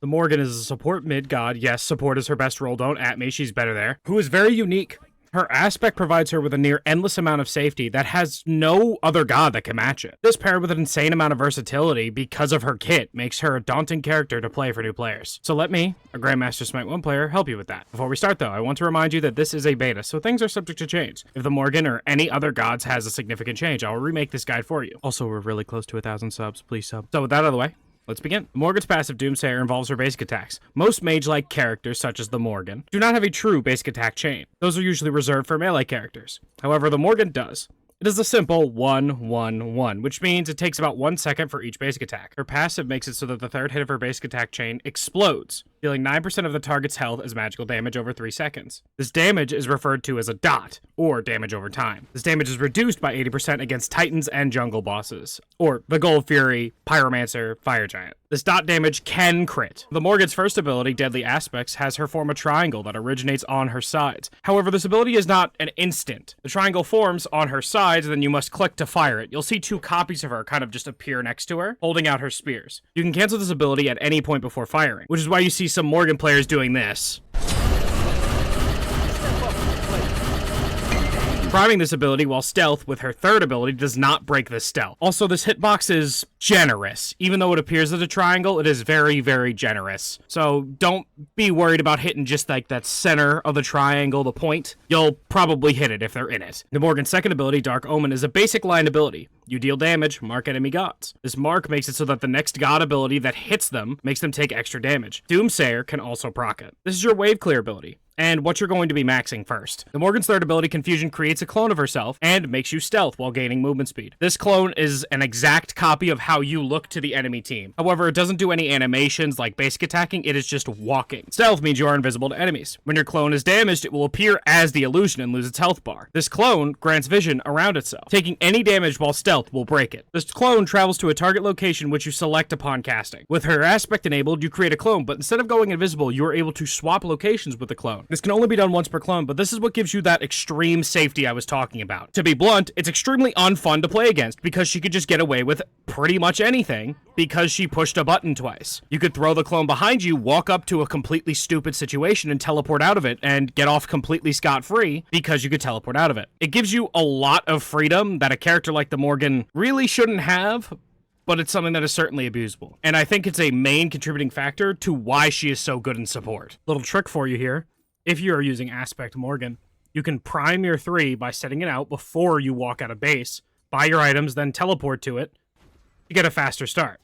The Morrigan is a support mid god. Yes, support is her best role. Don't at me, she's better there. Who is very unique. Her aspect provides her with a near endless amount of safety that has no other god that can match it. This paired with an insane amount of versatility because of her kit makes her a daunting character to play for new players. So let me, a Grandmaster Smite 1 player, help you with that. Before we start though, I want to remind you that this is a beta, so things are subject to change. If the Morrigan or any other gods has a significant change, I will remake this guide for you. Also, we're really close to 1,000 subs, please sub. So with that out of the way, let's begin. Morrigan's passive Doomsayer involves her basic attacks. Most mage-like characters, such as the Morrigan, do not have a true basic attack chain. Those are usually reserved for melee characters. However, the Morrigan does. It is a simple 1-1-1, which means it takes about 1 second for each basic attack. Her passive makes it so that the third hit of her basic attack chain explodes, dealing 9% of the target's health as magical damage over 3 seconds. This damage is referred to as a dot, or damage over time. This damage is reduced by 80% against titans and jungle bosses, or the Gold Fury, Pyromancer, Fire Giant. This dot damage can crit. The Morrigan's first ability, Deadly Aspects, has her form a triangle that originates on her sides. However, this ability is not an instant. The triangle forms on her sides, and then you must click to fire it. You'll see 2 copies of her kind of just appear next to her, holding out her spears. You can cancel this ability at any point before firing, which is why you see some Morrigan players doing this. Priming this ability while stealth with her third ability does not break this stealth. Also, this hitbox is generous. Even though it appears as a triangle, it is very, very generous. So don't be worried about hitting just like that center of the triangle, the point. You'll probably hit it if they're in it. The Morrigan's second ability, Dark Omen, is a basic line ability. You deal damage, mark enemy gods. This mark makes it so that the next god ability that hits them makes them take extra damage. Doomsayer can also proc it. This is your wave clear ability, and what you're going to be maxing first. The Morrigan's third ability, Confusion, creates a clone of herself and makes you stealth while gaining movement speed. This clone is an exact copy of how you look to the enemy team. However, it doesn't do any animations like basic attacking, it is just walking. Stealth means you are invisible to enemies. When your clone is damaged, it will appear as the illusion and lose its health bar. This clone grants vision around itself. Taking any damage while stealth will break it. This clone travels to a target location which you select upon casting. With her aspect enabled, you create a clone, but instead of going invisible, you are able to swap locations with the clone. This can only be done once per clone, but this is what gives you that extreme safety I was talking about. To be blunt, it's extremely unfun to play against because she could just get away with pretty much anything because she pushed a button twice. You could throw the clone behind you, walk up to a completely stupid situation and teleport out of it and get off completely scot-free because you could teleport out of it. It gives you a lot of freedom that a character like the Morrigan really shouldn't have, but it's something that is certainly abusable. And I think it's a main contributing factor to why she is so good in support. Little trick for you here. If you are using Aspect Morrigan, you can prime your 3 by setting it out before you walk out of base, buy your items, then teleport to it. You get a faster start.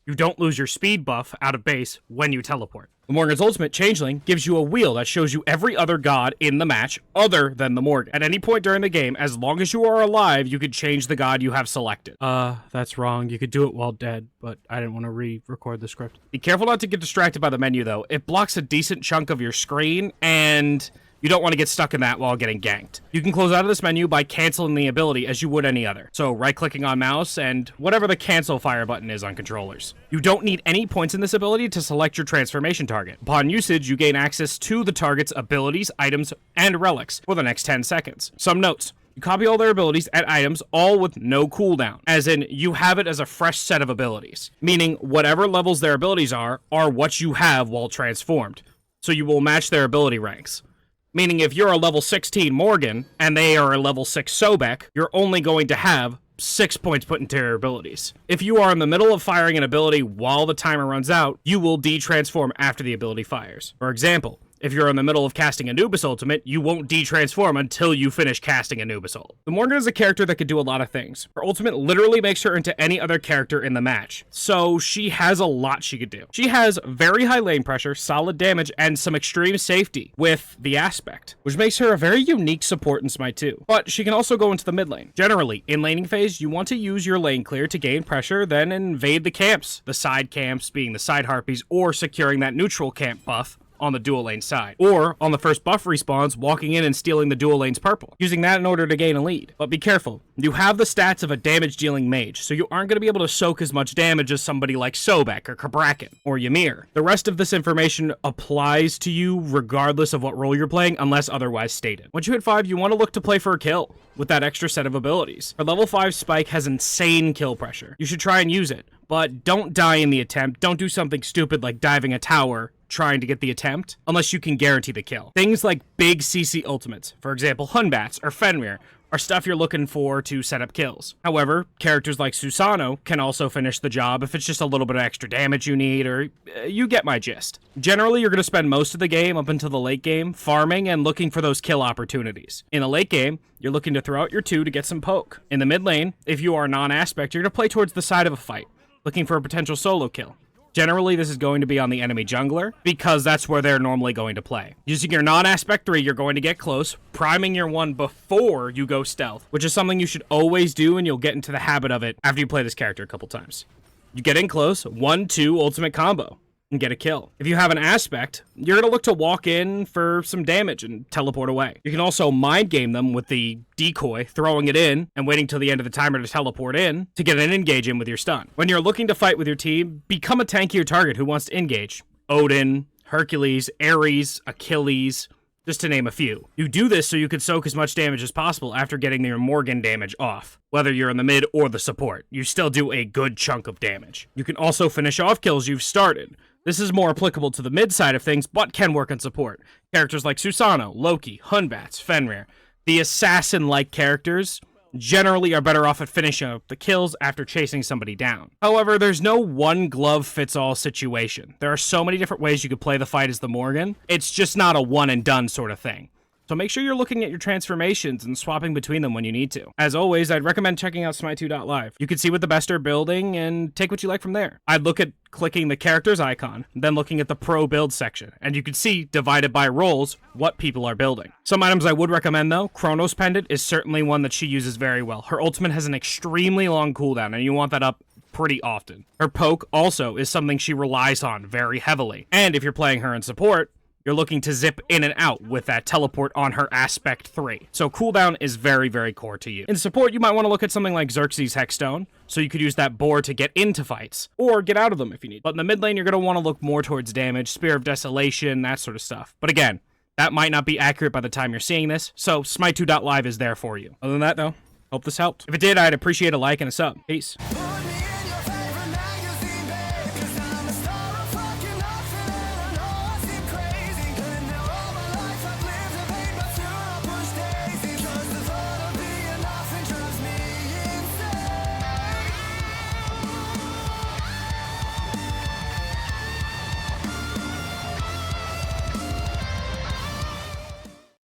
You don't lose your speed buff out of base when you teleport. The Morrigan's ultimate, Changeling, gives you a wheel that shows you every other god in the match other than the Morrigan. At any point during the game, as long as you are alive, you could change the god you have selected. That's wrong. You could do it while dead, but I didn't want to re-record the script. Be careful not to get distracted by the menu, though. It blocks a decent chunk of your screen, and you don't want to get stuck in that while getting ganked. You can close out of this menu by canceling the ability as you would any other. So right-clicking on mouse and whatever the cancel fire button is on controllers. You don't need any points in this ability to select your transformation target. Upon usage, you gain access to the target's abilities, items, and relics for the next 10 seconds. Some notes. You copy all their abilities and items, all with no cooldown, as in you have it as a fresh set of abilities, meaning whatever levels their abilities are what you have while transformed. So you will match their ability ranks. Meaning if you're a level 16 Morrigan and they are a level 6 Sobek, you're only going to have 6 points put into your abilities. If you are in the middle of firing an ability while the timer runs out, you will de-transform after the ability fires. For example, if you're in the middle of casting Anubis Ultimate, you won't de-transform until you finish casting Anubis Ult. The Morrigan is a character that could do a lot of things. Her ultimate literally makes her into any other character in the match, so she has a lot she could do. She has very high lane pressure, solid damage, and some extreme safety with the aspect, which makes her a very unique support in Smite 2. But she can also go into the mid lane. Generally, in laning phase, you want to use your lane clear to gain pressure, then invade the camps. The side camps being the side harpies, or securing that neutral camp buff on the dual lane side, or on the first buff respawns, walking in and stealing the dual lane's purple, using that in order to gain a lead. But be careful, you have the stats of a damage dealing mage, so you aren't going to be able to soak as much damage as somebody like Sobek or Kabrakan or Ymir. The rest of this information applies to you regardless of what role you're playing, unless otherwise stated. Once you hit 5, you want to look to play for a kill with that extra set of abilities. Her level 5 Spike has insane kill pressure. You should try and use it, but don't die in the attempt. Don't do something stupid like diving a tower trying to get the attempt, unless you can guarantee the kill. Things like big CC ultimates, for example, Hunbats or Fenrir, are stuff you're looking for to set up kills. However, characters like Susanoo can also finish the job if it's just a little bit of extra damage you need, or you get my gist. Generally, you're going to spend most of the game up until the late game farming and looking for those kill opportunities. In the late game, you're looking to throw out your 2 to get some poke. In the mid lane, if you are non-aspect, you're going to play towards the side of a fight, looking for a potential solo kill. Generally, this is going to be on the enemy jungler, because that's where they're normally going to play. Using your non-aspect 3, you're going to get close, priming your 1 before you go stealth, which is something you should always do, and you'll get into the habit of it after you play this character a couple times. You get in close, 1-2 ultimate combo, and get a kill. If you have an aspect, you're going to look to walk in for some damage and teleport away. You can also mind game them with the decoy, throwing it in and waiting till the end of the timer to teleport in to get an engage in with your stun. When you're looking to fight with your team, become a tankier target who wants to engage. Odin, Hercules, Ares, Achilles, just to name a few. You do this so you can soak as much damage as possible after getting your Morrigan damage off. Whether you're in the mid or the support, you still do a good chunk of damage. You can also finish off kills you've started. This is more applicable to the mid side of things, but can work in support. Characters like Susanoo, Loki, Hunbats, Fenrir. The assassin-like characters generally are better off at finishing up the kills after chasing somebody down. However, there's no one-glove-fits-all situation. There are so many different ways you could play the fight as the Morrigan. It's just not a one-and-done sort of thing. So make sure you're looking at your transformations and swapping between them when you need to. As always, I'd recommend checking out Smite2.live. You can see what the best are building and take what you like from there. I'd look at clicking the character's icon, then looking at the pro build section, and you can see, divided by roles, what people are building. Some items I would recommend though, Chronos Pendant is certainly one that she uses very well. Her ultimate has an extremely long cooldown, and you want that up pretty often. Her poke also is something she relies on very heavily. And if you're playing her in support, you're looking to zip in and out with that teleport on her aspect 3. So cooldown is very, very core to you. In support, you might want to look at something like Xerxes Hexstone, so you could use that board to get into fights, or get out of them if you need. But in the mid lane, you're going to want to look more towards damage, Spear of Desolation, that sort of stuff. But again, that might not be accurate by the time you're seeing this, so Smite2.live is there for you. Other than that, though, hope this helped. If it did, I'd appreciate a like and a sub. Peace.